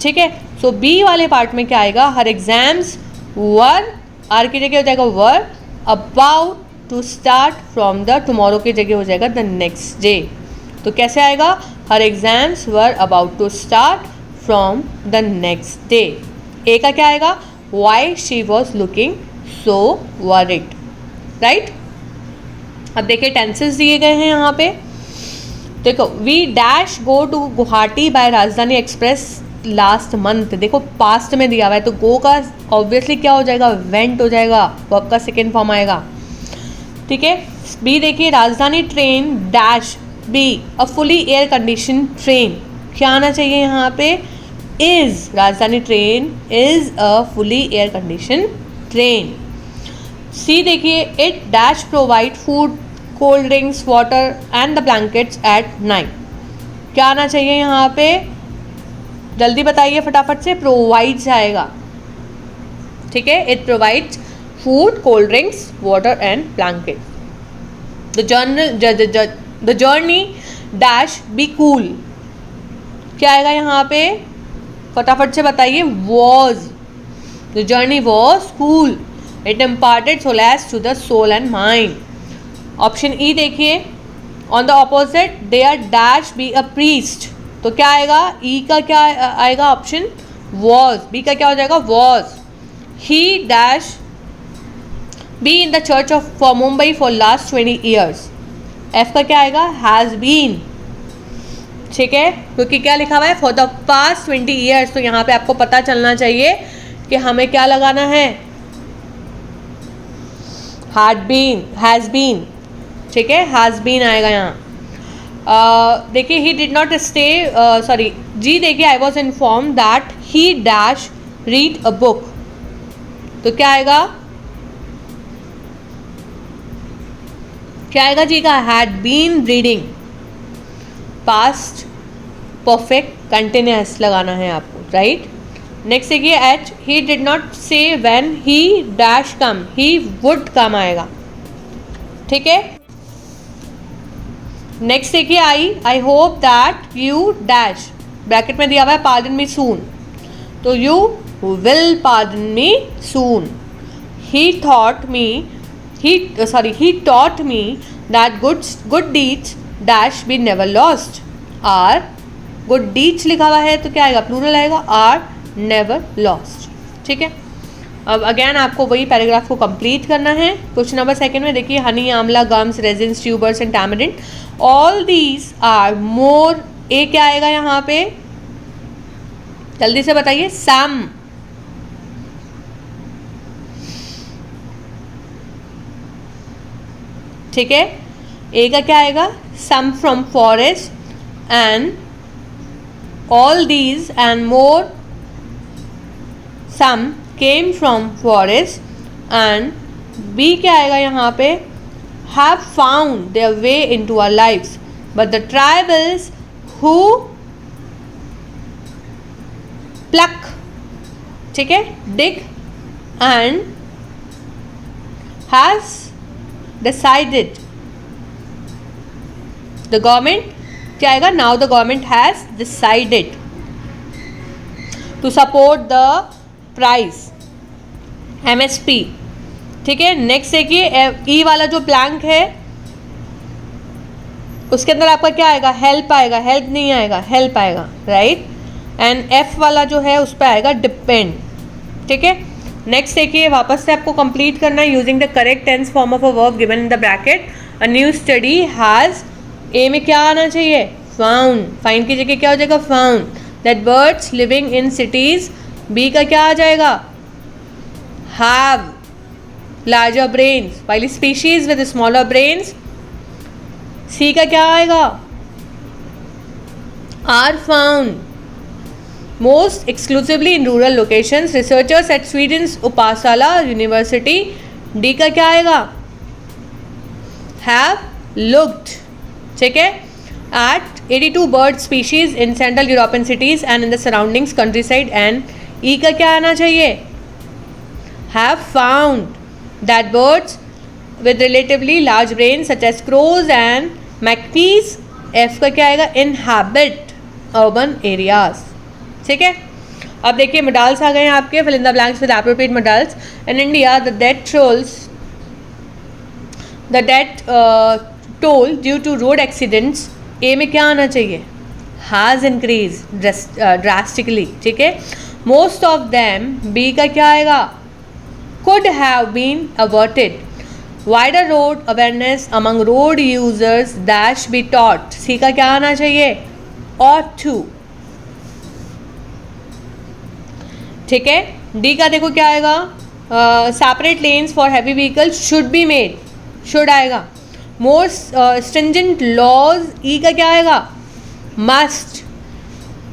ठीक है, सो सो बी वाले पार्ट में क्या आएगा, हर एग्जाम्स वर, आर की जगह हो जाएगा were about to start from the, tomorrow की जगह हो जाएगा द नेक्स्ट डे। तो कैसे आएगा, her exams were about to start from the next day. A का क्या आएगा, why she was looking so worried, right. अब देखिए टेंसेस दिए गए हैं यहाँ पे, देखो we dash go to Guwahati by Rajdhani express last month, देखो पास्ट में दिया हुआ है तो गो का ऑब्वियसली क्या हो जाएगा, वेंट हो जाएगा, वर्ब का सेकेंड फॉर्म आएगा, ठीक है। बी देखिए, Rajdhani train dash be a fully air condition train, क्या आना चाहिए यहाँ पे, is, Rajdhani train is a fully air condition train. C देखिए, it dash provide food, cold drinks, water and the blankets at night, क्या आना चाहिए यहाँ पे, जल्दी बताइए फटाफट से, प्रोवाइड्स आएगा, ठीक है। It provides food, cold drinks, water and blanket. The journey dash be cool, क्या आएगा यहाँ पे, फटाफट से बताइए, was, the journey was cool, it imparted solace to the soul and mind. Option E देखिए, on the opposite there dash be a priest, तो क्या आएगा, ई का क्या आएगा ऑप्शन, वॉज, बी का क्या हो जाएगा, was. He dash be in the church of for Mumbai for last 20 years, F का क्या आएगा, हैज़ बीन, ठीक है, क्योंकि क्या लिखा हुआ है, फॉर द पास्ट 20 ईयर्स, तो यहाँ पे आपको पता चलना चाहिए कि हमें क्या लगाना है, हैड बीन, हैज़ बीन, ठीक है, हैज़ बीन आएगा यहाँ। देखिए he did not stay, sorry G देखिए, I was inform that he dash read a book, तो क्या आएगा, क्या आएगा जी का, had been reading, past perfect continuous लगाना है आपको, राइट। नेक्स्ट देखिए, H he did not say when he dash come, he would come आएगा, ठीक है। नेक्स्ट देखिए, I hope that you dash, bracket में दिया हुआ है पार्डन मी सून, तो you will pardon me soon. He thought me, he taught me that good deeds dash be never lost, are good deeds लिखा हुआ है तो क्या आएगा, प्लूरल आएगा, are never lost, ठीक है। अब अगेन आपको वही पैराग्राफ को कंप्लीट करना है। क्वेश्चन नंबर सेकंड में देखिए, honey, amla, gums, resins, tubers and tamarind, all these are more, A क्या आएगा यहाँ पे, जल्दी से बताइए, सम, ठीक है। ए का क्या आएगा, some from forest and all these and more some came from forest and B क्या आएगा यहाँ पे, have found their way into our lives but the tribals who pluck, ठीक है, dig and has decided, the government क्या आएगा, now the government has decided to support the price, MSP, ठीक है। नेक्स्ट देखिए, ई वाला जो ब्लैंक है उसके अंदर आपका क्या आएगा, हेल्प आएगा, हेल्प नहीं आएगा, हेल्प आएगा, राइट। एंड एफ वाला जो है उस पर आएगा डिपेंड, ठीक है। नेक्स्ट देखिए, वापस से आपको कंप्लीट करना है, using the correct tense form of a verb given in the bracket, a new study has, A में क्या आना चाहिए, फाउंड, फाइंड की जगह क्या हो जाएगा, found that birds living in cities, B का क्या आ जाएगा, have larger brains while species with smaller brains, C का क्या आएगा, are found most exclusively in rural locations, researchers at Sweden's Uppsala University, D का क्या आएगा, have looked, ठीक है, at 82 bird species in Central European cities and in the surroundings countryside, and ई का क्या आना चाहिए, have found that birds with relatively large brains such as crows and magpies, F का क्या आएगा, inhabit urban areas, ठीक है। अब देखिए मोडाल्स आ गए हैं आपके, fill in the blanks with appropriate modals. In India the death toll due to road accidents, A में क्या आना चाहिए, हैज़ इंक्रीज ड्रास्टिकली. ठीक है, मोस्ट ऑफ देम, बी का क्या आएगा, could have been averted. Wider road awareness among road users dash be taught. सी का क्या आना चाहिए, ought to. ठीक है, डी का देखो क्या आएगा, separate lens for heavy vehicle should be made, should आएगा. मोर स्ट्रिंजेंट लॉज, ई का क्या आएगा, must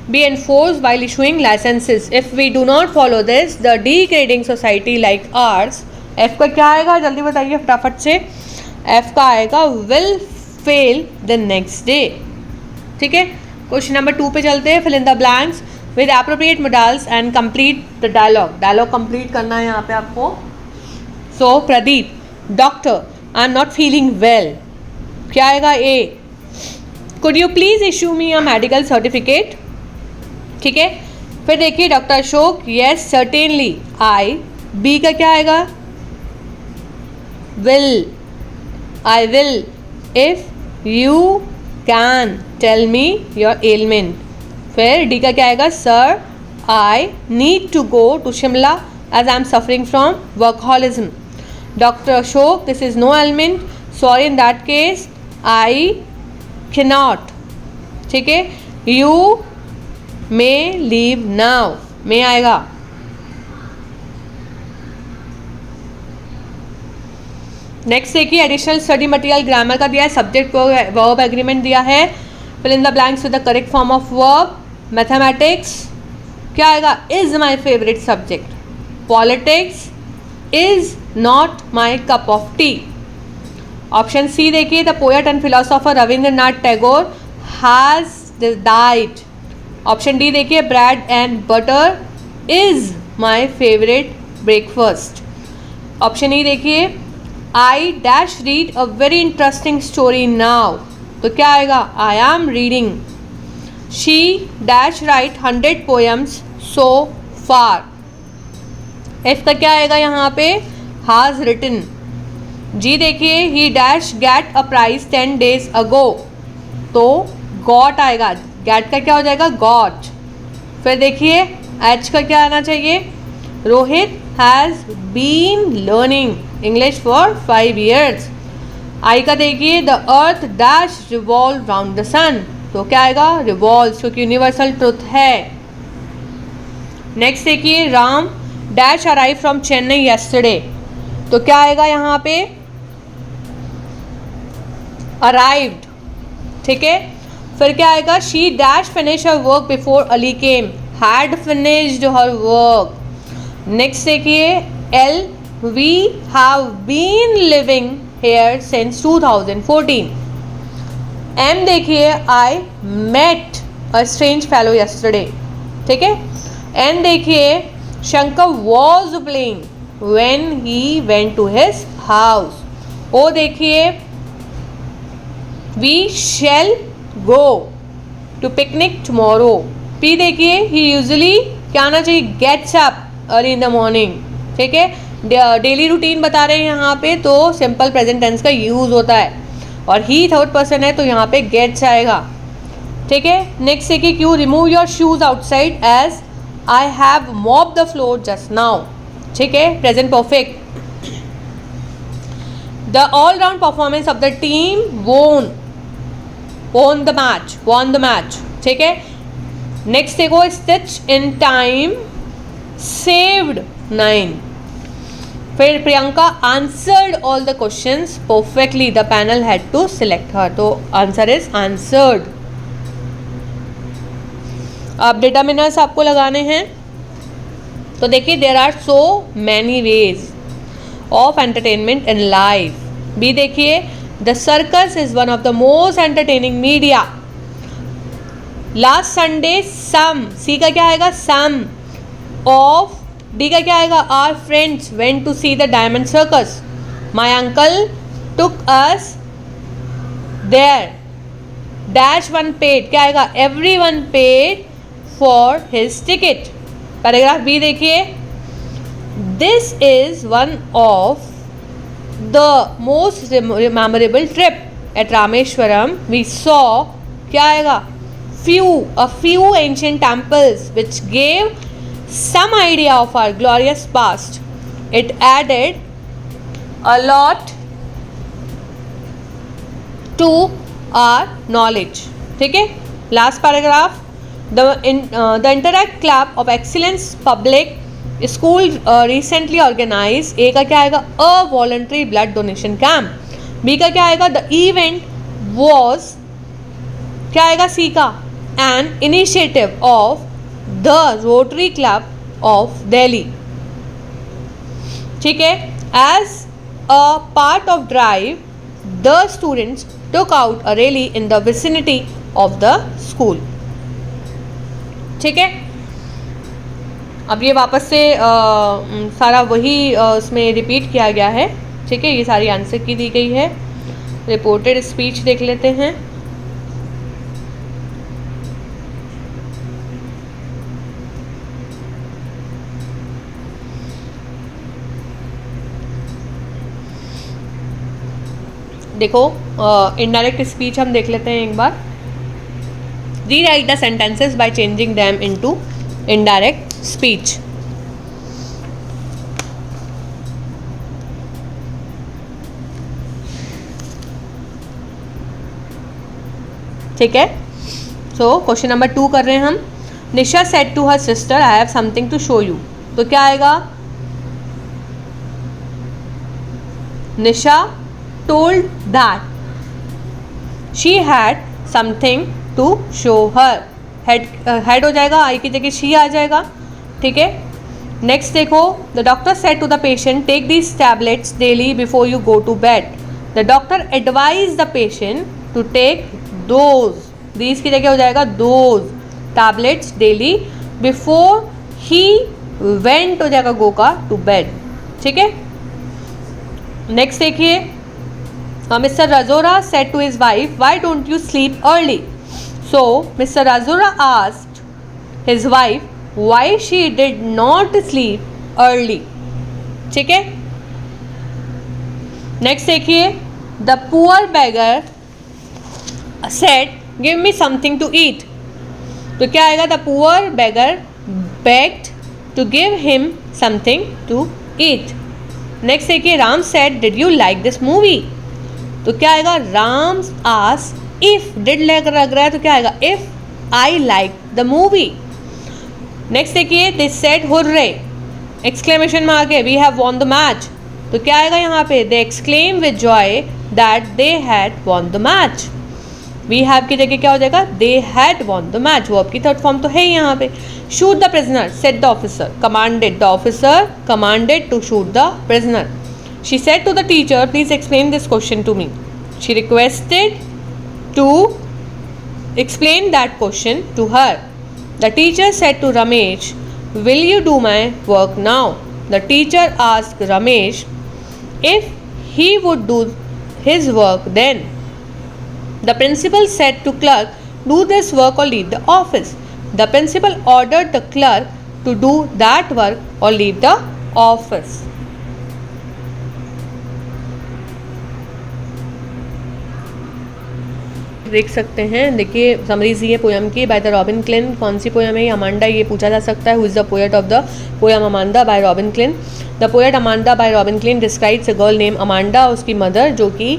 be enforced while issuing licenses. If we do not follow this, the degrading society like ours, F का क्या आएगा, जल्दी बताइए फटाफट से. F का आएगा will fail the next day. ठीक है, क्वेश्चन नंबर 2 पे चलते हैं. fill in the blanks with appropriate modals and complete the dialogue. Dialogue complete करना है यहाँ पे आपको. So Pradeep, doctor, I am not feeling well, क्या आएगा, A. could you please issue me a medical certificate. ठीक है, फिर देखिए doctor Ashok, yes certainly, I. B का क्या आएगा, will, I will, if you can tell me your ailment. फिर डी का क्या आएगा, sir I need to go to Shimla as I am suffering from workaholism. Doctor Ashok, this is no ailment, sorry in that case I can not. ठीक है, you may leave now, may आएगा. Next देखिए additional study material grammar का दिया है, subject verb agreement दिया है. Fill in the blanks with the correct form of verb. Mathematics क्या आएगा, is my favourite subject. Politics is not my cup of tea. Option C देखिए, the poet and philosopher Rabindranath Tagore has died. Option D देखिए, bread and butter is my favourite breakfast. Option E देखिए, I dash read a very interesting story now, तो क्या आएगा, I am reading. She dash write 100 poems so far. F का क्या आएगा यहाँ पे, हैज रिटन. जी देखिए, he dash get a prize 10 days ago, तो गॉट आएगा. गेट का क्या हो जाएगा, गॉट. फिर देखिए एच का क्या आना चाहिए, Rohit has been learning English for 5 years. I का देखिए, the earth dash revolve round the sun, तो क्या आएगा, रिवॉल्व, क्योंकि यूनिवर्सल ट्रुथ है. नेक्स्ट देखिए, Ram dash arrive from Chennai yesterday, तो क्या आएगा यहाँ पे, अराइव्ड. ठीक है, फिर क्या आएगा, she dash finish her work before Ali came, had finished her work. Next देखिए, L we have been living here since 2014. M देखिए, I met a strange fellow yesterday. ठीक है, एन देखिए, Shankar was playing when he went to his house. O देखिए, we shall go to picnic tomorrow. P देखिए, he usually क्या आना चाहिए, gets up early in the morning. ठीक है, डेली रूटीन बता रहे हैं यहाँ पे, तो सिंपल प्रेजेंट टेंस का यूज़ होता है. और ही थर्ड पर्सन है तो यहाँ पे गेट्स आएगा. ठीक है, नेक्स्ट देखिए, Q remove your shoes outside as I have mop the floor just now. ठीक है, present perfect. The all round performance of the team won the match. ठीक है, नेक्स्ट देखो, स्टिच इन टाइम सेव्ड 9. फिर Priyanka answered all the questions perfectly, the panel had to select her, तो answer is answered. अब determiners आपको लगाने हैं, तो देखिए, there are so many ways of entertainment in life. B देखिए, the circus is one of the most entertaining media. Last Sunday some, C का क्या आएगा, सम ऑफ. डी का क्या आएगा, our friends went to see the diamond circus. My uncle took us there. Dash one paid, क्या आएगा, every one paid for his ticket. Paragraph B देखिए, this is one of the most memorable trip at Rameswaram, we saw क्या आएगा, a few ancient temples which gave some idea of our glorious past. It added a lot to our knowledge. ठीक है, last paragraph, the Interact Club of Excellence Public School recently organized, A का क्या आएगा, a voluntary blood donation camp, B का क्या आएगा, the event was क्या आएगा, सी का, an initiative of the Rotary Club of Delhi. ठीक है, as a part of drive the students took out a rally in the vicinity of the school. ठीक है, अब ये वापस से सारा वही उसमें रिपीट किया गया है. ठीक है, ये सारी आंसर की दी गई है. रिपोर्टेड स्पीच देख लेते हैं. देखो, इनडायरेक्ट स्पीच हम देख लेते हैं एक बार. Rewrite the sentences by changing them into indirect speech. ठीक है, सो क्वेश्चन नंबर 2 कर रहे हैं हम. Nisha said to her sister, I have something to show you. तो क्या आएगा, निशा told that she had something to show her. head हो जाएगा, आई की जगह she आ जाएगा. ठीक है, नेक्स्ट देखो, the doctor said to the patient, take these tablets daily before you go to bed. the doctor advised the patient to take these की जगह हो जाएगा those tablets daily before he went हो जाएगा go का to bed. ठीक है, next देखिए, Mr. Razora said to his wife, why don't you sleep early? So Mr. Razora asked his wife why she did not sleep early. ठीक है, next देखिए, the poor beggar said give me something to eat. तो क्या आएगा, the poor beggar begged to give him something to eat. Next देखिए, Ram said did you like this movie? तो क्या आएगा, राम आस, इफ डिड लग रहा है तो क्या आएगा, if I like the movie. Next देखिए, दे सेड हुर्रे, एक्सक्लेमेशन में आगे, we have won the match. तो क्या आएगा यहाँ पे, they exclaim with joy that they had won the match. We have की जगह क्या हो जाएगा, they had won the match. वो आपकी थर्ड फॉर्म तो है ही यहाँ पे. Shoot the prisoner said the officer, commanded the officer commanded to shoot the prisoner. She said to the teacher, please explain this question to me. She requested to explain that question to her. The teacher said to Ramesh, will you do my work now? The teacher asked Ramesh if he would do his work then. The principal said to clerk, do this work or leave the office. The principal ordered the clerk to do that work or leave the office. देख सकते हैं, देखिए summaries ये poem की by the robin clean. कौन सी poem है ये, Amanda. ये पूछा जा सकता है, who is the poet of the poem Amanda by Robin Klein. The poet Amanda by Robin Klein describes a girl name Amanda, उसकी मदर जो कि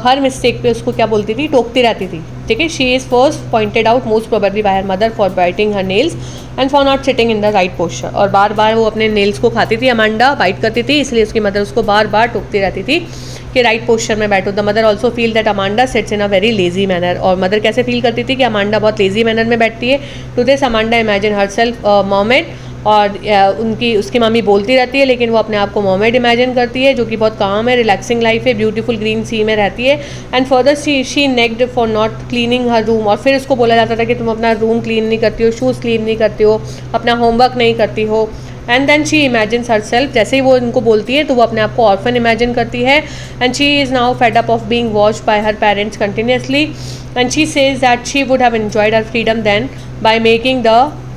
हर मिस्टेक पे उसको क्या बोलती थी, टोकती रहती थी. ठीक है, she is first pointed out most probably bye her mother for biting her nails and for not sitting in the right posture. और बार बार वो अपने नेल्स को खाती थी, अमांडा बाइट करती थी, इसलिए उसकी मदर उसको बार बार टोकती रहती थी कि राइट पोस्चर में बैठो. The mother also feel that Amanda sits in a very lazy manner. और मदर कैसे फील करती थी कि अमांडा बहुत लेजी मैनर में बैठती है. To this Amanda imagine herself मॉमेड. और उसकी मम्मी बोलती रहती है लेकिन वो अपने आप को मॉमेड इमेजिन करती है, जो कि बहुत काम है, रिलैक्सिंग लाइफ है, ब्यूटीफुल ग्रीन सी में रहती है. And further she nagged for not cleaning her room. और फिर उसको बोला जाता था कि तुम अपना रूम क्लीन नहीं करती हो, शूज़ क्लीन नहीं करती हो, अपना होमवर्क नहीं करती हो. And then she imagines herself, जैसे ही वो इनको बोलती है तो वो अपने आप को ऑर्फन इमेजिन करती है. And she is now fed up of being watched by her parents continuously. And she says that she would have enjoyed her freedom then by making the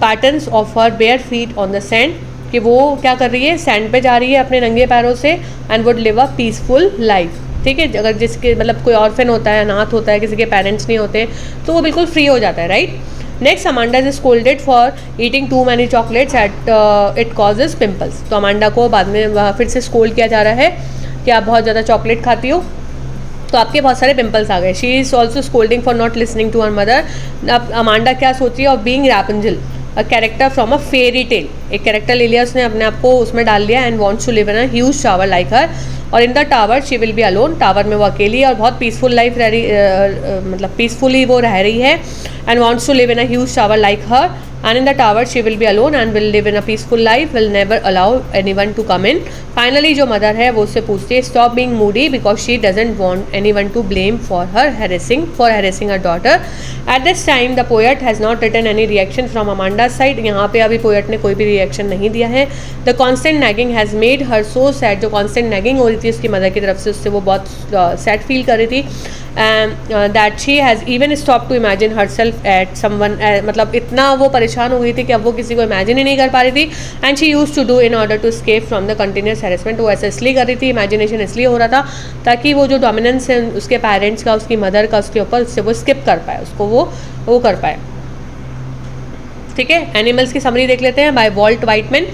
patterns of her bare feet on the sand, कि वो क्या कर रही है, sand पे जा रही है अपने नंगे पैरों से, and would live a peaceful life. ठीक है, अगर जिसके मतलब कोई ऑर्फन होता है, अनाथ होता है, किसी के पेरेंट्स नहीं होते, तो वो बिल्कुल फ्री हो जाता है, right. Next, Amanda is scolded for eating too many chocolates at it causes pimples. तो अमांडा को बाद में फिर से स्कोल्ड किया जा रहा है कि आप बहुत ज़्यादा चॉकलेट खाती हो तो आपके बहुत सारे पिंपल्स आ गए। She is also scolding for not listening to her mother. अब अमांडा क्या सोच रही है, of being Rapunzel, a character from a fairy tale. एक कैरेक्टर ले लिया उसने अपने आप को उसमें डाल लिया, and wants to live in a huge tower like her, और in the tower she will be alone. Tower में वो अकेली है और बहुत पीसफुल लाइफ रह रही, मतलब पीसफुली वो रह रही है, and wants to live in a huge tower like her, and in the tower she will be alone and will live in a peaceful life, will never allow anyone to come in. Finally जो mother है वो उससे पूछती है, stop being moody because she doesn't want anyone to blame for harassing her daughter. At this time the poet has not written any reaction from Amanda's side. यहाँ पे अभी poet ने कोई भी reaction नहीं दिया है. The constant nagging has made her so sad. जो constant nagging हो रही थी उसकी मदर की तरफ से, उससे वो बहुत sad feel कर रही थी, that she has even stopped to imagine herself at someone, मतलब इतना वो परेशान हो गई थी कि अब वो किसी को इमेजिन ही नहीं कर पा रही थी। And she use to do in order to escape from the continuous harassment. वो ऐसा इसलिए कर रही थी, इमेजिनेशन इसलिए हो रहा था ताकि वो जो डोमिनेंस है उसके पेरेंट्स का, उसकी मदर का उसके ऊपर, उससे वो स्किप कर पाए, उसको वो कर पाए। ठीक है, एनिमल्स की समरी देख लेते हैं बाय वॉल्ट वाइटमैन।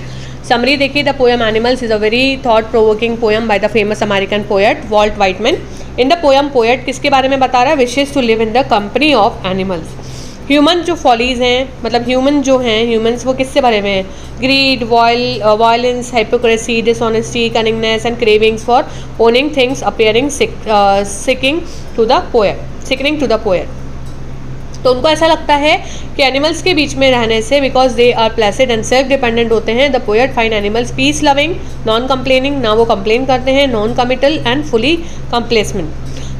समरी देखिए, the poem animals is a very thought provoking poem by the famous American poet Walt Whitman. In the poem poet किसके बारे में बता रहा है, wishes to live in the company of animals. Human जो follies हैं, मतलब ह्यूमन जो हैं, ह्यूमंस वो किससे भरे हुए हैं, greed, violence, hypocrisy, dishonesty, cunningness and cravings for owning things appearing sickening to the poet. तो उनको ऐसा लगता है कि एनिमल्स के बीच में रहने से, because they are placid and self dependent होते हैं, the poet find animals peace loving, non complaining, ना वो कंप्लेन करते हैं, non committal and fully complacent.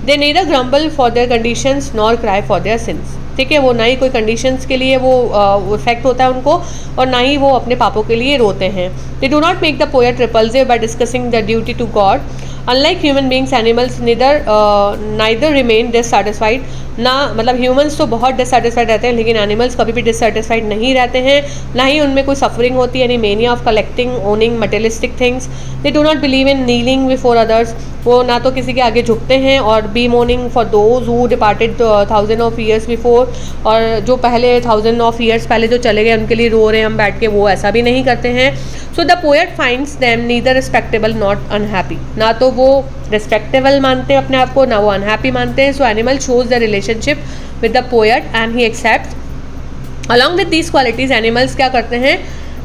They neither grumble for their conditions nor cry for their sins. ठीक है, वो ना ही कोई कंडीशंस के लिए वो इफेक्ट होता है उनको, और ना ही वो अपने पापों के लिए रोते हैं। They do not make the poet repulsive by discussing the duty to God. Unlike human beings animals neither remain dissatisfied. ना मतलब ह्यूमंस तो बहुत डिससेटिस्फाइड रहते हैं, लेकिन एनिमल्स कभी भी डिससेटिस्फाइड नहीं रहते हैं, ना ही उनमें कोई सफरिंग होती है, यानी mania of collecting, owning materialistic things. They do not believe in kneeling before others. वो ना तो किसी के आगे झुकते हैं, और be mourning for those who departed 1000 of years before, और जो पहले 1000 ऑफ ईयर्स पहले जो चले गए उनके लिए रो रहे हैं हम बैठ के, वो ऐसा भी नहीं करते हैं। So the poet finds them neither respectable not unhappy. ना तो वो रिस्पेक्टेबल मानते हैं अपने आप को, ना वो अनहैप्पी मानते हैं। So animal shows the relationship with the poet and he accept. Along with these qualities animals क्या करते हैं,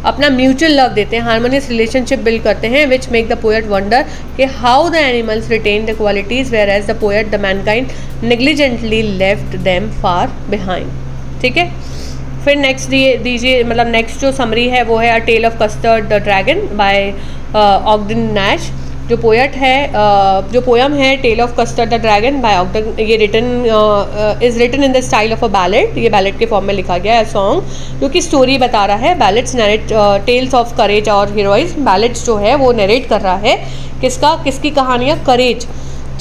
अपना म्यूचुअल लव देते हैं, हार्मोनियस रिलेशनशिप बिल्ड करते हैं, which make the poet wonder कि how the animals retain the qualities whereas the poet the mankind negligently left them far behind. ठीक है, फिर नेक्स्ट दीजिए, मतलब नेक्स्ट जो समरी है वो है a tale of Custard the dragon by Ogden Nash. जो पोएट है, जो पोएम है tale of Custard the dragon by Ogden, ये is written in the style of a ballad. ये बैलेड के फॉर्म में लिखा गया है सॉन्ग, जो कि स्टोरी बता रहा है। Ballads narrate tales of courage और हीरोइज्म। बैलेड्स जो है वो नरेट कर रहा है किसकी कहानियाँ, करेज,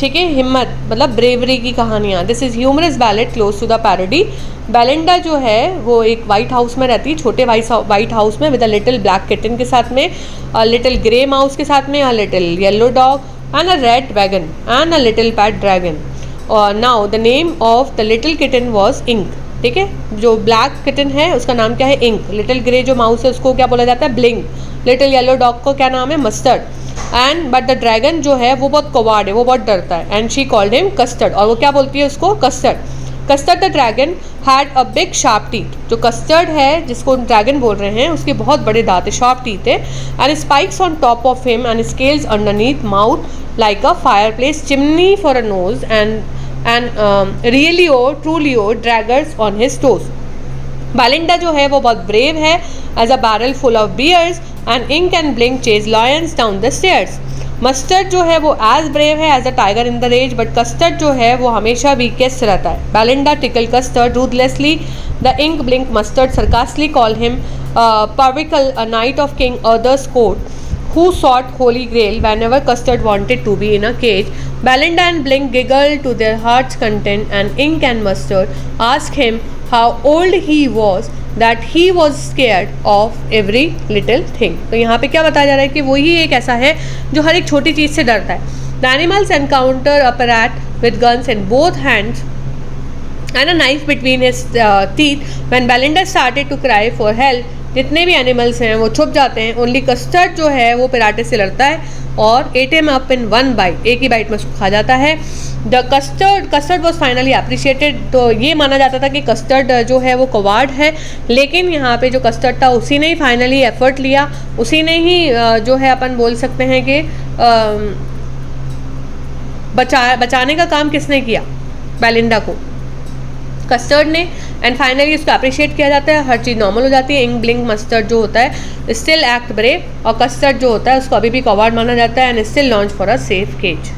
ठीक है, हिम्मत, मतलब ब्रेवरी की कहानियाँ। This is humorous ballad close to the parody. Belinda जो है वो एक वाइट हाउस में रहती है, छोटे वाइट हाउस में, with a little black kitten के साथ में, अ लिटिल ग्रे माउस के साथ में, a little yellow dog and a red wagon and a little pet dragon. और now the name of the little kitten was Ink. ठीक है, जो ब्लैक किटन है उसका नाम क्या है, इंक। लिटिल ग्रे जो माउस है उसको क्या बोला जाता है, ब्लिंक। लिटिल येलो डॉग को क्या नाम है, mustard. And but the dragon जो है वो बहुत कवार्ड है, वो बहुत डरता है, and she called him custard. और वो क्या बोलती है उसको, custard. Custard the dragon had a big sharp teeth. जो कस्टर्ड है जिसको ड्रैगन बोल रहे हैं, उसके बहुत बड़े दांत है, शार्प टीथ है, and spikes on top of him and scales underneath mouth like a fireplace chimney for a nose and realio trulio daggers on his toes. Belinda जो है वो बहुत ब्रेव है, as a barrel full of bears and Ink and Blink chase lions down the stairs. Mustard जो है वो as brave है as a tiger in the rage, but Custard जो है वो हमेशा वीकेस्ट रहता है। Belinda tickle Custard ruthlessly, the Ink Blink Mustard sarcastically call him Parvical, a knight of King Arthur's court, who sought Holy Grail whenever Custard wanted to be in a cage. Belinda and Blink giggled to their heart's content, and Ink and Mustard asked him how old he was that he was scared of every little thing. तो यहाँ पे क्या बताया जा रहा है कि वही एक ऐसा है जो हर एक छोटी चीज़ से डरता है। The animals encounter a parrot with guns in both hands and a knife between his teeth when Belinda started to cry for help। जितने भी एनिमल्स हैं वो छुप जाते हैं, ओनली कस्टर्ड जो है वो पिराटे से लड़ता है और at him up in one byte, एक ही बाइट में उसको खा जाता है। The custard was finally appreciated. तो ये माना जाता था कि कस्टर्ड जो है वो कवार्ड है, लेकिन यहाँ पे जो कस्टर्ड था उसी ने ही फाइनली एफर्ट लिया, उसी ने ही जो है अपन बोल सकते हैं कि बचाने का काम किसने किया, बेलिंडा को, कस्टर्ड ने। एंड फाइनली उसको अप्रिशिएट किया जाता है, हर चीज़ नॉर्मल हो जाती है। इंक ब्लिंक मस्टर्ड जो होता है स्टिल एक्ट ब्रेव, और कस्टर्ड जो होता है उसको अभी भी कवर्ड माना जाता है and still launch for a safe cage.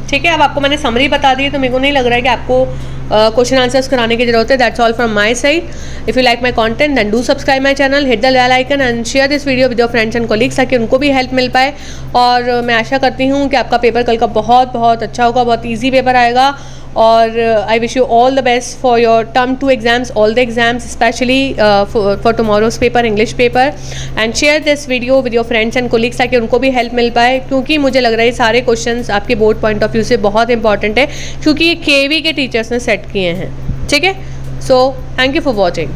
ठीक है, अब आपको मैंने समरी बता दी, तो मेरे को नहीं लग रहा है कि आपको क्वेश्चन आंसर्स कराने की जरूरत है। That's all from my side. If you like my content then do subscribe my channel, hit the bell icon and share this video with your friends and colleagues, ताकि उनको भी हेल्प मिल पाए। और मैं आशा करती हूँ कि आपका पेपर कल का बहुत बहुत अच्छा होगा, बहुत ईजी पेपर आएगा। और आई wish you all the best for your term 2 exams, all the exams, specially for tomorrow's paper, English paper. And share this video with your friends and colleagues, ताकि उनको भी हेल्प मिल पाए, क्योंकि मुझे लग रहा है सारे क्वेश्चंस आपके बोर्ड पॉइंट ऑफ व्यू से बहुत इंपॉर्टेंट है, क्योंकि ये केवी के टीचर्स ने सेट किए हैं। ठीक है, so thank you for watching.